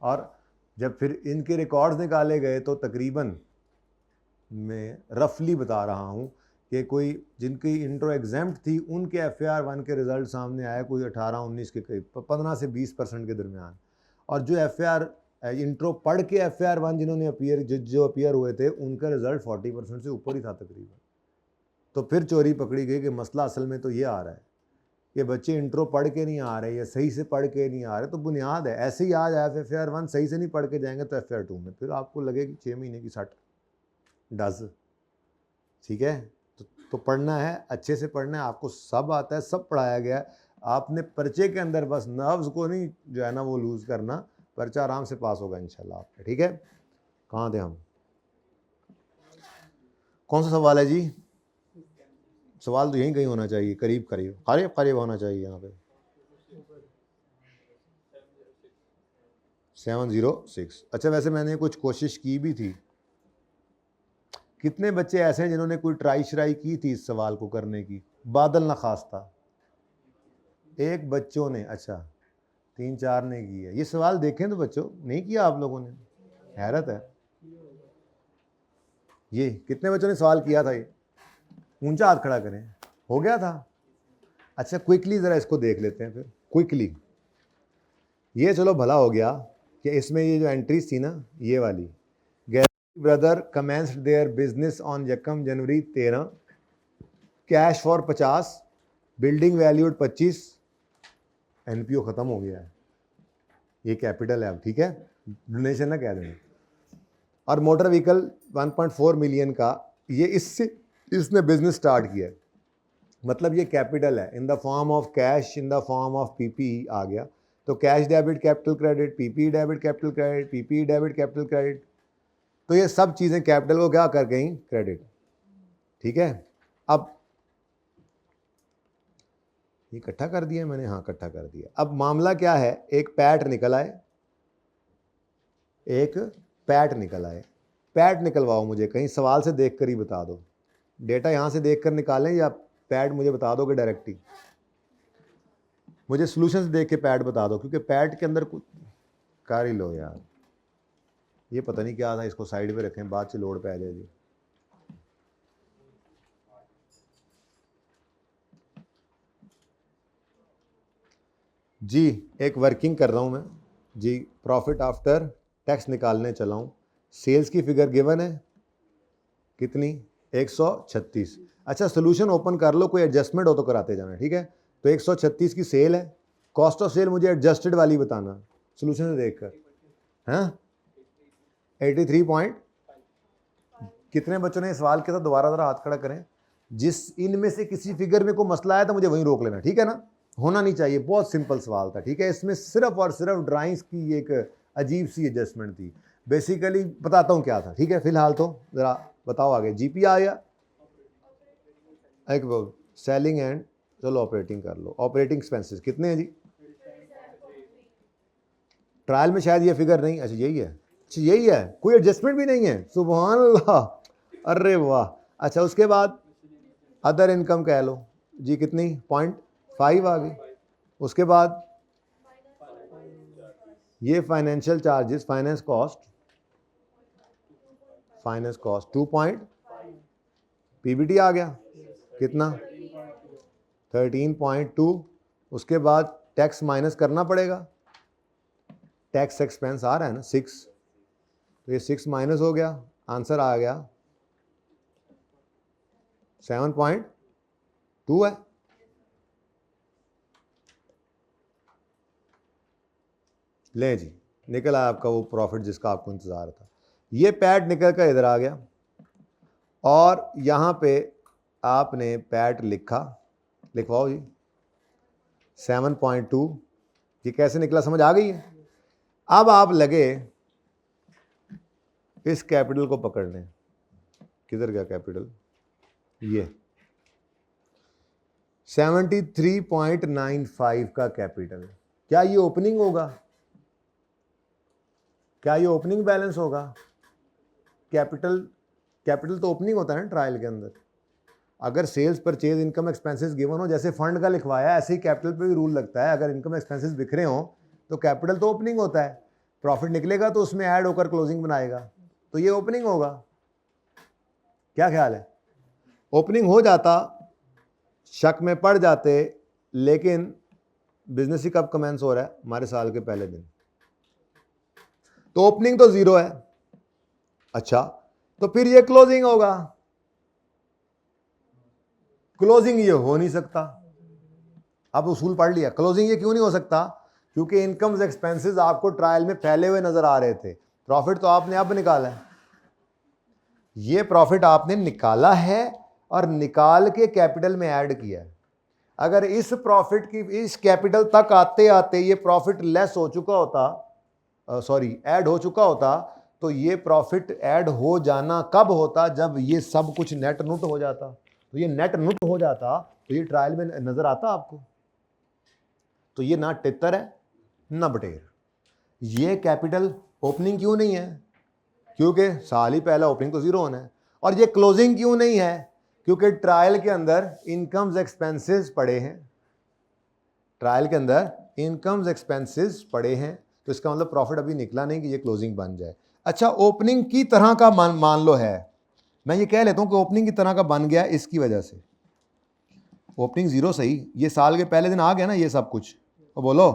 और जब फिर इनके रिकॉर्ड्स निकाले गए तो तकरीबन, मैं रफली बता रहा हूँ कि कोई जिनकी इंट्रो एग्जाम्प्ट थी उनके FAR1 के रिज़ल्ट सामने आए कोई 18-19 के करीब, 15 से 20% के दरमियान। और जो इंट्रो पढ़ के FAR1 जिन्होंने जो अपियर हुए थे, उनका रिज़ल्ट 40% से ऊपर ही था तकरीबन। तो फिर चोरी पकड़ी गई कि मसला असल में तो ये आ रहा है कि बच्चे इंट्रो पढ़ के नहीं आ रहे या सही से पढ़ के नहीं आ रहे, तो बुनियाद है। ऐसे ही आ जाए FAR1 सही से नहीं पढ़ के जाएंगे तो FAR2 में फिर आपको लगेगी 6 महीने की सट डज। ठीक है, तो पढ़ना है, अच्छे से पढ़ना है, आपको सब आता है, सब पढ़ाया गया है। आपने पर्चे के अंदर बस नर्व्स को नहीं जो है ना वो लूज़ करना, पर्चा आराम से पास होगा इंशाल्लाह आपका। ठीक है, कहाँ थे हम? कौन सा सवाल है जी? सवाल तो यहीं कहीं होना चाहिए, करीब करीब करीब करीब होना चाहिए यहाँ पे। 706। अच्छा, वैसे मैंने कुछ कोशिश की भी थी। कितने बच्चे ऐसे हैं जिन्होंने कोई ट्राई श्राई की थी इस सवाल को करने की? बादल ना खास था, एक बच्चों ने, अच्छा 3-4 ने की है। ये सवाल देखें तो बच्चों, नहीं किया आप लोगों ने? हैरत है। ये कितने बच्चों ने सवाल किया था? ये ऊंचा हाथ खड़ा करें। हो गया था? अच्छा, क्विकली ज़रा इसको देख लेते हैं फिर क्विकली। ये चलो भला हो गया कि इसमें ये जो एंट्रीज थी ना, ये वाली, brother commenced their business on यकम जनवरी 13, cash for 50, building valued 25, NPO ख़त्म हो गया है, ये कैपिटल है अब। ठीक है, डोनेशन ना कह देना। और मोटर व्हीकल 1.4 मिलियन का, ये इसने बिजनेस स्टार्ट किया है, मतलब ये कैपिटल है in the form of cash, in the form of PPE आ गया। तो cash debit capital credit, PPE debit capital credit, PPE debit capital credit, तो ये सब चीज़ें कैपिटल को क्या कर गई? क्रेडिट। ठीक है, अब ये इकट्ठा कर दिया मैंने, हाँ इकट्ठा कर दिया। अब मामला क्या है, एक पैट निकल आए, एक पैट निकल आए। पैट निकलवाओ मुझे कहीं, सवाल से देख कर ही बता दो। डेटा यहाँ से देख कर निकालें या पैट मुझे बता दोगे डायरेक्ट ही? मुझे सोल्यूशन से देख के पैट बता दो, क्योंकि पैट के अंदर कुछ कर ही लो यार। ये पता नहीं क्या था, इसको साइड पे रखें, बाद से लोड पे आ जाएगी। जी एक वर्किंग कर रहा हूँ मैं जी, प्रॉफिट आफ्टर टैक्स निकालने चला हूँ। सेल्स की फिगर गिवन है कितनी? 136। अच्छा, सोल्यूशन ओपन कर लो, कोई एडजस्टमेंट हो तो कराते जाना। ठीक है, तो 136 की सेल है, कॉस्ट ऑफ सेल मुझे एडजस्टेड वाली बताना सोल्यूशन से देखकर। हाँ 83 पॉइंट। कितने बच्चों ने सवाल किया था? दोबारा ज़रा हाथ खड़ा करें। जिस इनमें से किसी फिगर में को मसला आया तो मुझे वहीं रोक लेना, ठीक है ना? होना नहीं चाहिए, बहुत सिंपल सवाल था। ठीक है, इसमें सिर्फ और सिर्फ ड्राइंग्स की एक अजीब सी एडजस्टमेंट थी। बेसिकली बताता हूँ क्या था। ठीक है, फिलहाल तो ज़रा बताओ आगे। जीपी आ गया, एक सेलिंग एंड, चलो ऑपरेटिंग कर लो। ऑपरेटिंग एक्सपेंसेस कितने हैं जी? ट्रायल में शायद ये फिगर नहीं, अच्छा यही है, अच्छा यही है, कोई एडजस्टमेंट भी नहीं है। सुभान अल्लाह, अरे वाह। अच्छा, उसके बाद अदर इनकम कह लो जी, कितनी? 0.5 आ गई। उसके बाद ये financial charges, finance cost 2 point, PBT आ गया कितना? 13.2। उसके बाद टैक्स माइनस करना पड़ेगा, टैक्स एक्सपेंस आ रहा है ना 6, तो ये 6 माइनस हो गया, आंसर आ गया 7.2 है। ले जी, निकल आया आपका वो प्रॉफिट जिसका आपको इंतज़ार था। ये पैट निकल कर इधर आ गया और यहाँ पे आपने पैट लिखा, लिखवाओ जी 7.2। ये कैसे निकला समझ आ गई है? अब आप लगे इस कैपिटल को पकड़ने। किधर गया कैपिटल? ये 73.95 का कैपिटल। क्या ये ओपनिंग होगा? क्या ये ओपनिंग बैलेंस होगा? कैपिटल तो ओपनिंग होता है ना ट्रायल के अंदर। अगर sales purchase income expenses given हो, जैसे फंड का लिखवाया, ऐसे ही कैपिटल पे भी रूल लगता है। अगर इनकम एक्सपेंसेस बिखरे हो तो कैपिटल तो ओपनिंग होता है, प्रॉफिट निकलेगा तो उसमें ऐड होकर क्लोजिंग बनाएगा, तो ये ओपनिंग होगा। क्या ख्याल है? ओपनिंग हो जाता, शक में पड़ जाते, लेकिन बिजनेस ही कब कमेंस हो रहा है? हमारे साल के पहले दिन, तो ओपनिंग तो 0 है। अच्छा, तो फिर ये क्लोजिंग होगा। क्लोजिंग ये हो नहीं सकता। अब उसूल पढ़ लिया। क्लोजिंग ये क्यों नहीं हो सकता? क्योंकि इनकम्स एक्सपेंसेस आपको ट्रायल में फैले हुए नजर आ रहे थे। प्रॉफिट तो आपने अब निकाला है, ये प्रॉफिट आपने निकाला है, और निकाल के कैपिटल में ऐड किया है। अगर इस प्रॉफिट की इस कैपिटल तक आते आते ये प्रॉफिट लेस हो चुका होता, सॉरी ऐड हो चुका होता, तो ये प्रॉफिट ऐड हो जाना कब होता? जब ये सब कुछ नेट नुट हो जाता। तो ये नेट नुट हो जाता तो ये ट्रायल में नजर आता आपको। तो ये ना तितर है ना बटेर। ये कैपिटल ओपनिंग क्यों नहीं है? क्योंकि साल ही पहला ओपनिंग तो जीरो होना है। और ये क्लोजिंग क्यों नहीं है? क्योंकि ट्रायल के अंदर इनकम्स एक्सपेंसेस पड़े हैं। ट्रायल के अंदर इनकम्स एक्सपेंसेस पड़े हैं, तो इसका मतलब प्रॉफिट अभी निकला नहीं कि ये क्लोजिंग बन जाए। अच्छा, ओपनिंग की तरह का मान लो है, मैं ये कह लेता हूं कि ओपनिंग की तरह का बन गया इसकी वजह से। ओपनिंग जीरो सही, ये साल के पहले दिन आ गया ना ये सब कुछ, तो बोलो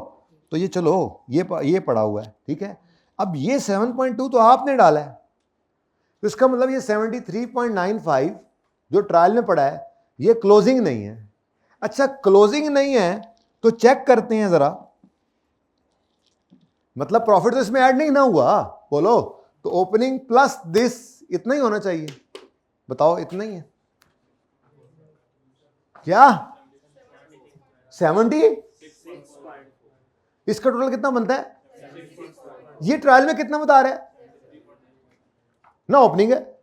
तो ये चलो ये पड़ा हुआ है, ठीक है। अब ये 7.2 तो आपने डाला है, तो इसका मतलब ये 73.95 जो ट्रायल में पड़ा है ये क्लोजिंग नहीं है। अच्छा, क्लोजिंग नहीं है तो चेक करते हैं जरा, मतलब प्रॉफिट तो इसमें ऐड नहीं ना हुआ, बोलो। तो ओपनिंग प्लस दिस इतना ही होना चाहिए, बताओ इतना ही है क्या? 70। इसका टोटल कितना बनता है? ये ट्रायल में कितना बता रहा है? ना ओपनिंग है,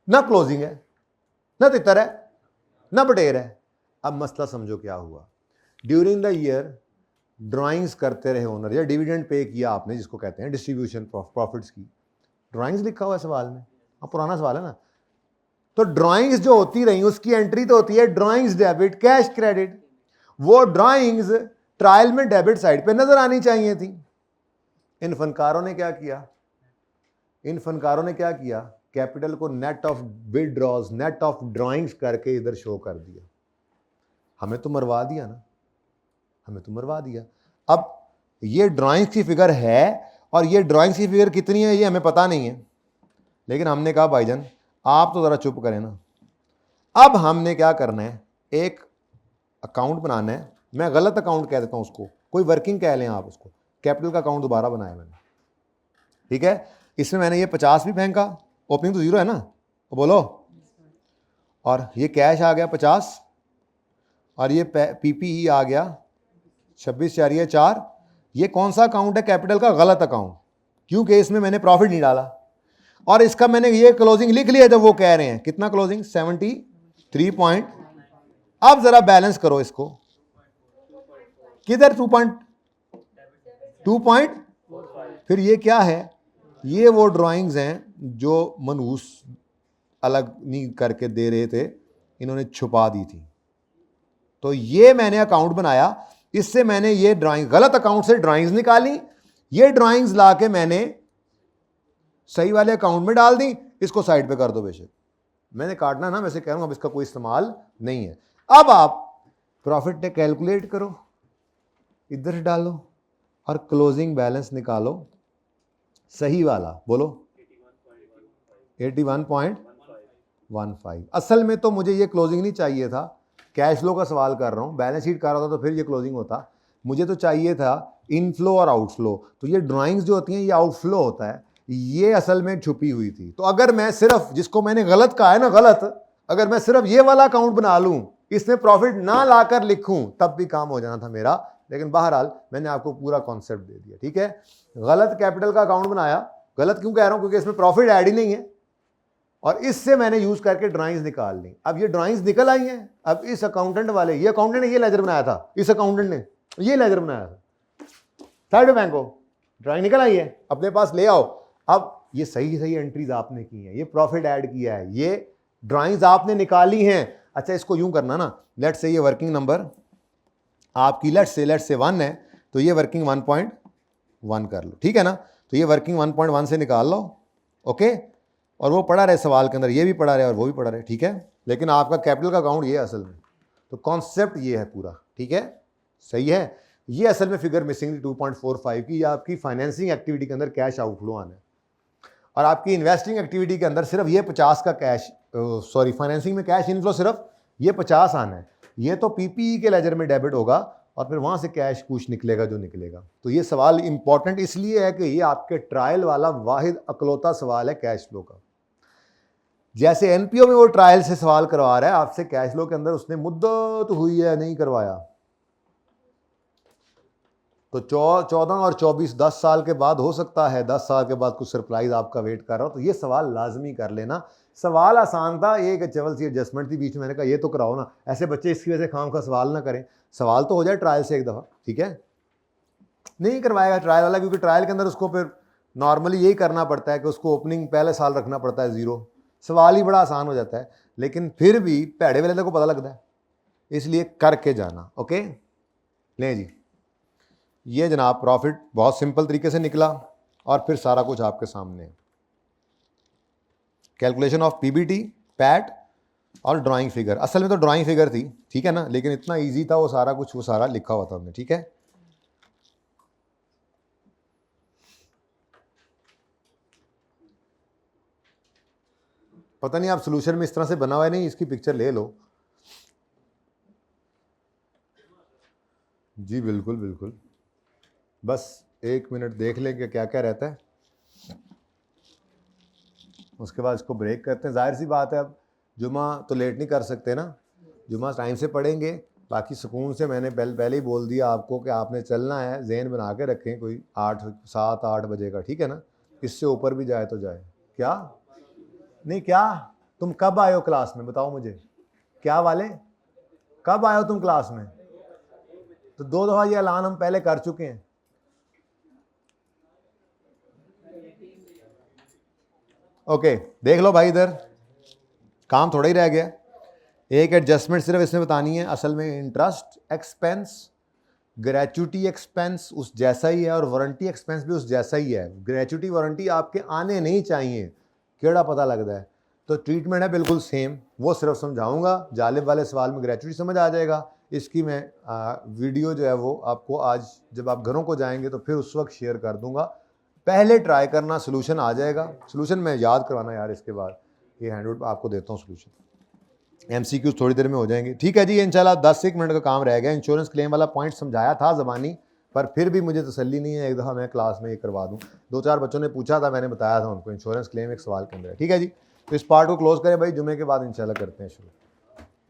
ना क्लोजिंग है, ना तितर है, ना बटेर है। अब मसला समझो क्या हुआ। ड्यूरिंग द ईयर ड्राइंग्स करते रहे ओनर, या डिविडेंड पे किया आपने, जिसको कहते हैं डिस्ट्रीब्यूशन प्रॉफिट्स की, ड्राइंग्स लिखा हुआ है सवाल में। अब पुराना सवाल है ना, तो ड्राइंग्स जो होती रही उसकी एंट्री तो होती है ड्राइंग्स डेबिट कैश क्रेडिट। वो ड्राइंग्स ट्रायल में डेबिट साइड पे नजर आनी चाहिए थी। इन फनकारों ने क्या किया? कैपिटल को net of withdraws, net of drawings करके इधर शो कर दिया। हमें तो मरवा दिया ना, अब ये ड्राइंग्स की फिगर है, और ये ड्राइंग्स की फिगर कितनी है ये हमें पता नहीं है, लेकिन हमने कहा भाईजान आप तो ज़रा चुप करें ना। अब हमने क्या करना है, एक अकाउंट बनाना है। मैं गलत अकाउंट कह देता हूं उसको, कोई वर्किंग कह लें आप उसको, कैपिटल का अकाउंट दोबारा बनाया मैंने, ठीक है। इसमें मैंने ये 50 भी फेंका, ओपनिंग तो जीरो है ना, तो बोलो, और ये कैश आ गया 50, और ये पीपीई आ गया 26/4। ये कौन सा अकाउंट है? कैपिटल का गलत अकाउंट, क्योंकि इसमें मैंने प्रॉफिट नहीं डाला। और इसका मैंने ये क्लोजिंग लिख लिया जब वो कह रहे हैं कितना क्लोजिंग 73 पॉइंट। अब जरा बैलेंस करो इसको, किधर 2 पॉइंट, फिर ये क्या है? ये वो ड्राइंग्स हैं जो मनहूस अलग नहीं करके दे रहे थे, इन्होंने छुपा दी थी। तो ये मैंने अकाउंट बनाया, इससे मैंने ये ड्राइंग गलत अकाउंट से ड्राइंग्स निकाली, ये ड्राइंग्स लाके मैंने सही वाले अकाउंट में डाल दी। इसको साइड पे कर दो, बेशक मैंने काटना ना, वैसे कह रहा हूं अब इसका कोई इस्तेमाल नहीं है। अब आप प्रॉफिट कैलकुलेट करो, इधर डालो और क्लोजिंग बैलेंस निकालो सही वाला, बोलो 81.15। असल में तो मुझे ये क्लोजिंग नहीं चाहिए था, कैश फ्लो का सवाल कर रहा हूं, बैलेंस शीट कर रहा था तो फिर ये क्लोजिंग होता। मुझे तो चाहिए था इनफ्लो और आउटफ्लो। तो ये ड्राइंग्स जो होती हैं ये आउटफ्लो होता है, ये असल में छुपी हुई थी। तो अगर मैं सिर्फ, जिसको मैंने गलत कहा है ना, गलत, अगर मैं सिर्फ ये वाला अकाउंट बना लूं, इसमें प्रॉफिट ना लाकर लिखूं, तब भी काम हो जाना था मेरा। लेकिन बहरहाल मैंने आपको पूरा कॉन्सेप्ट दे दिया, ठीक है। गलत कैपिटल का अकाउंट बनाया, गलत क्यों कह रहा हूं? क्योंकि इसमें प्रॉफिट ऐड ही नहीं है, और इससे मैंने यूज करके ड्राइंग्स निकाल ली। अब ये ड्राइंग्स निकल आई हैं। अब इस अकाउंटेंट वाले, ये अकाउंटेंट ने ये लेजर बनाया था, इस अकाउंटेंट ने ये लेजर बनाया था, साइड में बैंको ड्राइंग निकल आई है, अपने पास ले आओ। अब ये सही एंट्रीज आपने की हैं, ये प्रॉफिट ऐड किया है, ये ड्राइंग्स आपने निकाली हैं। अच्छा, इसको यूं करना ना, लेट्स से ये वर्किंग नंबर आपकी लेट्स से 1 है, तो ये वर्किंग 1.1 कर लो, ठीक है ना। तो ये वर्किंग 1.1 से निकाल लो, ओके। और वो पड़ा रहे सवाल के अंदर, ये भी पड़ा रहे और वो भी पड़ा रहे, ठीक है। लेकिन आपका कैपिटल का अकाउंट ये असल में, तो कॉन्सेप्ट ये है पूरा, ठीक है, सही है। ये असल में फिगर मिसिंग 2.45 की, आपकी फाइनेंसिंग एक्टिविटी के अंदर कैश आउटफ्लो आना है, और आपकी इन्वेस्टिंग एक्टिविटी के अंदर सिर्फ ये 50 का कैश, सॉरी फाइनेंसिंग में कैश इनफ्लो सिर्फ ये 50 आना है। ये तो पीपीई के लेजर में डेबिट होगा, और फिर वहाँ से कैश कुछ निकलेगा जो निकलेगा। तो ये सवाल इंपॉर्टेंट इसलिए है कि ये आपके ट्रायल वाला वाहिद अकलौता सवाल है कैश फ्लो का। जैसे एनपीओ में वो ट्रायल से सवाल करवा रहा है आपसे, कैश फ्लो के अंदर उसने मुद्दत हुई है नहीं करवाया, तो 14 और 24 10 साल के बाद हो सकता है, 10 साल के बाद कुछ सरप्राइज आपका वेट कर रहा हो। तो ये सवाल लाजमी कर लेना। सवाल आसान था, एक चवल सी एडजस्टमेंट थी बीच में, मैंने कहा ये तो कराओ ना, ऐसे बच्चे इसकी वजह से खाम का सवाल ना करें, सवाल तो हो जाए ट्रायल से एक दफ़ा, ठीक है। नहीं करवाएगा ट्रायल वाला, क्योंकि ट्रायल के अंदर उसको फिर नॉर्मली यही करना पड़ता है कि उसको ओपनिंग पहले साल रखना पड़ता है 0, सवाल ही बड़ा आसान हो जाता है, लेकिन फिर भी पैड़े वाले को पता लगता है, इसलिए करके जाना। ओके, लें जी, ये जनाब प्रॉफिट बहुत सिंपल तरीके से निकला और फिर सारा कुछ आपके सामने, कैलकुलेशन ऑफ पीबीटी, पैट और ड्राइंग फिगर। असल में तो ड्राइंग फिगर थी, ठीक है ना, लेकिन इतना इजी था वो सारा कुछ, वो सारा लिखा हुआ था हमने, ठीक है। पता नहीं आप सोल्यूशन में इस तरह से बना हुआ है नहीं, इसकी पिक्चर ले लो। जी बिल्कुल बिल्कुल, बस 1 मिनट देख लें कि क्या क्या रहता है, उसके बाद इसको ब्रेक करते हैं। जाहिर सी बात है अब जुमा तो लेट नहीं कर सकते ना, जुमा टाइम से पढ़ेंगे। बाकी सुकून से मैंने पहले ही बोल दिया आपको कि आपने चलना है, जहन बना के रखें कोई 7-8 बजे का, ठीक है ना, इससे ऊपर भी जाए तो जाए। क्या नहीं, क्या तुम कब आए हो क्लास में, बताओ मुझे, क्या वाले कब आए हो तुम क्लास में? तो 2 दफ़ा ये ऐलान हम पहले कर चुके हैं। ओके, देख लो भाई, इधर काम थोड़ा ही रह गया, एक एडजस्टमेंट सिर्फ इसमें बतानी है। असल में इंटरेस्ट एक्सपेंस, ग्रेचुटी एक्सपेंस उस जैसा ही है और वारंटी एक्सपेंस भी उस जैसा ही है। ग्रेचुटी वारंटी आपके आने नहीं चाहिए, केड़ा पता लगता है, तो ट्रीटमेंट है बिल्कुल सेम, वो सिर्फ समझाऊंगा। जालिब वाले सवाल में ग्रेचुटी समझ आ जाएगा, इसकी मैं वीडियो जो है वो आपको आज जब आप घरों को जाएंगे तो फिर उस वक्त शेयर कर दूंगा। पहले ट्राई करना, सोल्यूशन आ जाएगा। सोल्यूशन मैं याद करवाना यार, इसके बाद ये हैंडआउट आपको देता हूँ सोल्यूशन। एमसीक्यूज थोड़ी देर में हो जाएंगे, ठीक है जी। इंशाल्लाह 10-1 मिनट का काम रह गया। इंश्योरेंस क्लेम वाला पॉइंट समझाया था ज़बानी, पर फिर भी मुझे तसल्ली नहीं है, एक दफ़ा मैं क्लास में ये करवा दूँ। 2-4 बच्चों ने पूछा था, मैंने बताया था उनको इंश्योरेंस क्लेम एक सवाल के अंदर है, ठीक है जी। तो इस पार्ट को क्लोज करें भाई, जुमे के बाद इंशाल्लाह करते हैं शुरू।